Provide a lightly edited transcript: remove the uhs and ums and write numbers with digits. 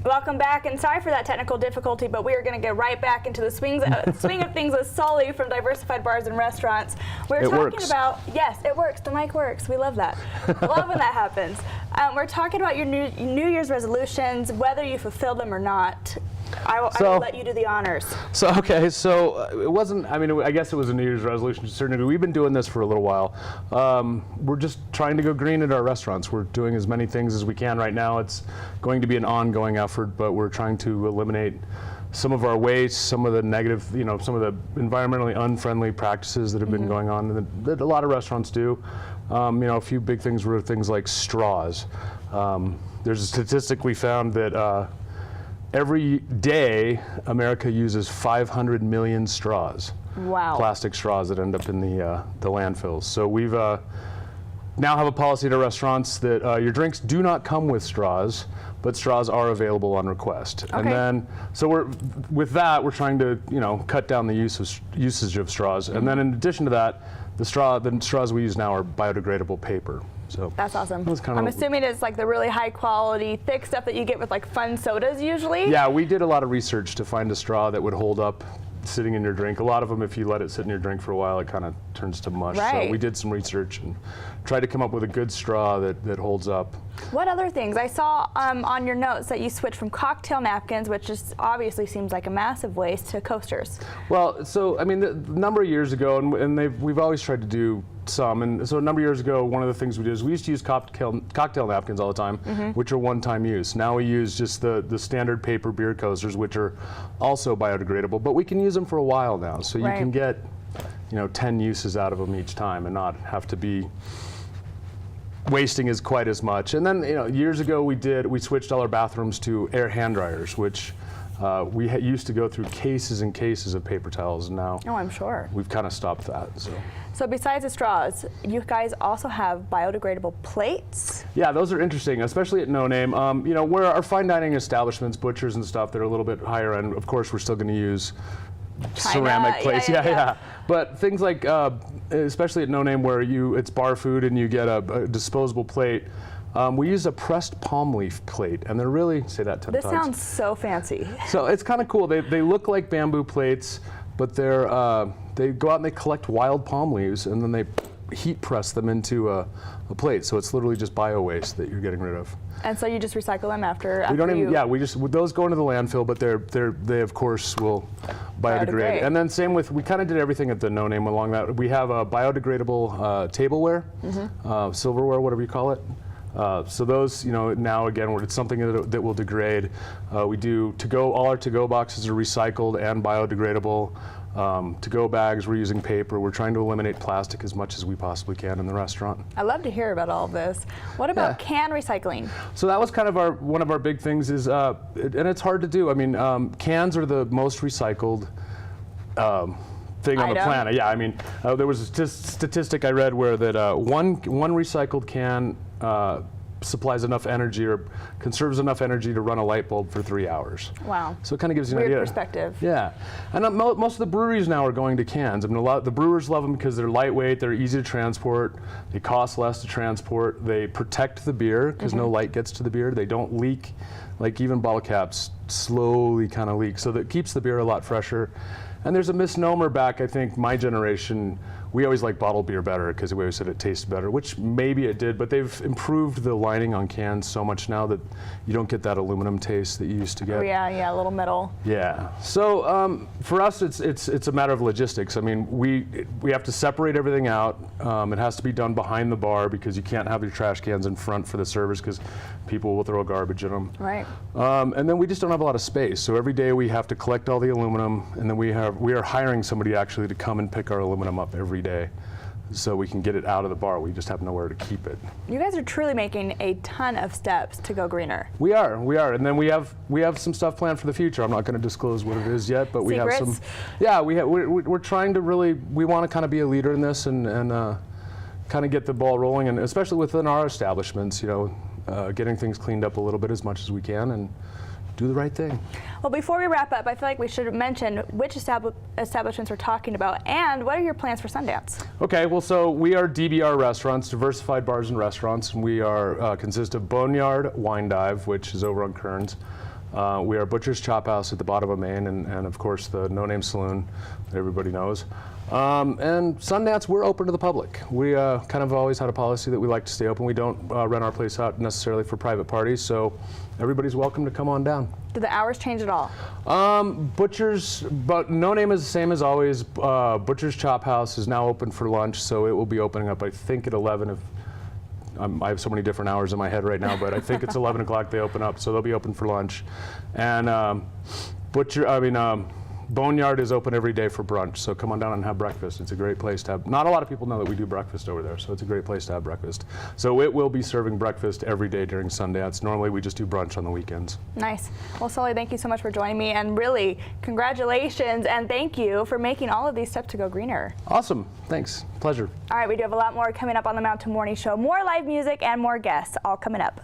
Welcome back, and sorry for that technical difficulty, but we are going to get right back into the swing of things with Sully from Diversified Bars and Restaurants. We're talking about, yes, it works, the mic works, we love that. Love when that happens. We're talking about your New Year's resolutions, whether you fulfilled them or not. I will let you do the honors. So it wasn't, I mean, I guess it was a New Year's resolution to a certain degree. We've been doing this for a little while. We're just trying to go green at our restaurants. We're doing as many things as we can right now. It's going to be an ongoing effort, but we're trying to eliminate some of our waste, some of the negative, some of the environmentally unfriendly practices that have been going on that a lot of restaurants do. A few big things were things like straws. There's a statistic we found that every day, America uses 500 million straws. Wow. Plastic straws that end up in the landfills. So we've now have a policy at our restaurants that your drinks do not come with straws, but straws are available on request. Okay. And then, so with that, we're trying to cut down the usage of straws. And then in addition to that, the straws we use now are biodegradable paper. So that's awesome. I'm assuming it's like the really high quality, thick stuff that you get with like fun sodas usually? Yeah, we did a lot of research to find a straw that would hold up sitting in your drink. A lot of them, if you let it sit in your drink for a while, it kind of turns to mush. Right. So we did some research and tried to come up with a good straw that holds up. What other things? I saw on your notes that you switched from cocktail napkins, which just obviously seems like a massive waste, to coasters. Well, so I mean, a number of years ago, and we've always tried to do some, and so a number of years ago, one of the things we did is we used to use cocktail napkins all the time, which are one-time use. Now we use just the standard paper beer coasters, which are also biodegradable, but we can use them for a while now, so you can get 10 uses out of them each time and not have to be wasting quite as much. And then years ago we switched all our bathrooms to air hand dryers, which we used to go through cases and cases of paper towels, and now I'm sure we've kind of stopped that. So besides the straws, you guys also have biodegradable plates? Yeah, those are interesting, especially at No Name. Where our fine dining establishments, butchers and stuff, that are a little bit higher end, of course we're still going to use ceramic plates. Yeah. But things like, especially at No Name, where it's bar food and you get a disposable plate, we use a pressed palm leaf plate, and they're really, say that 10 times. This sounds so fancy. So it's kind of cool. They look like bamboo plates, but they go out and they collect wild palm leaves, and then they heat press them into a plate. So it's literally just bio waste that you're getting rid of. And so you just recycle them after those go into the landfill, but they of course will biodegrade. And then same with, we kind of did everything at the No Name along that. We have a biodegradable tableware, silverware, whatever you call it. So those, now again, it's something that will degrade. We do all our to-go boxes are recycled and biodegradable. To-go bags, we're using paper. We're trying to eliminate plastic as much as we possibly can in the restaurant. I love to hear about all of this. What about can recycling? So that was kind of one of our big things is, and it's hard to do. I mean, cans are the most recycled thing on the planet. Yeah, I mean, there was a statistic I read where that one recycled can supplies enough energy or conserves enough energy to run a light bulb for 3 hours. Wow. So it kind of gives you an idea. Weird perspective. Yeah. And most of the breweries now are going to cans. I mean, the brewers love them because they're lightweight, they're easy to transport, they cost less to transport, they protect the beer because no light gets to the beer, they don't leak, like even bottle caps slowly kind of leak, so that keeps the beer a lot fresher. And there's a misnomer back, I think, my generation, we always liked bottled beer better because we always said it tasted better, which maybe it did, but they've improved the lining on cans so much now that you don't get that aluminum taste that you used to get. Oh yeah, a little metal. Yeah. So for us, it's a matter of logistics. I mean, we have to separate everything out. It has to be done behind the bar because you can't have your trash cans in front for the servers because people will throw garbage in them. Right. And then we just don't have a lot of space. So every day we have to collect all the aluminum, and then we are hiring somebody actually to come and pick our aluminum up every day so we can get it out of the bar. We just have nowhere to keep it. You guys are truly making a ton of steps to go greener. We are, and then we have some stuff planned for the future. I'm not going to disclose what it is yet, but we have some. Yeah, we're trying to we want to kind of be a leader in this and kind of get the ball rolling, and especially within our establishments, getting things cleaned up a little bit as much as we can and do the right thing. Well, before we wrap up, I feel like we should mention which establishments we're talking about and what are your plans for Sundance? Okay, well, so we are DBR Restaurants, Diversified Bars and Restaurants, and we are consist of Boneyard, Wine Dive, which is over on Kearns, We are Butcher's Chop House at the bottom of Main, and of course the No Name Saloon that everybody knows. And Sundance, we're open to the public. We kind of always had a policy that we like to stay open. We don't rent our place out necessarily for private parties, so everybody's welcome to come on down. Do the hours change at all? Butcher's, but No Name is the same as always. Butcher's Chop House is now open for lunch, so it will be opening up, I think, at 11. I have so many different hours in my head right now, but I think it's 11 o'clock they open up, so they'll be open for lunch. And Boneyard is open every day for brunch, so come on down and have breakfast. It's a great place to have. Not a lot of people know that we do breakfast over there, so it's a great place to have breakfast. So it will be serving breakfast every day during Sundance. Normally we just do brunch on the weekends. Nice. Well, Sully, thank you so much for joining me, and really, congratulations, and thank you for making all of these steps to go greener. Awesome. Thanks. Pleasure. All right, we do have a lot more coming up on the Mountain Morning Show. More live music and more guests all coming up.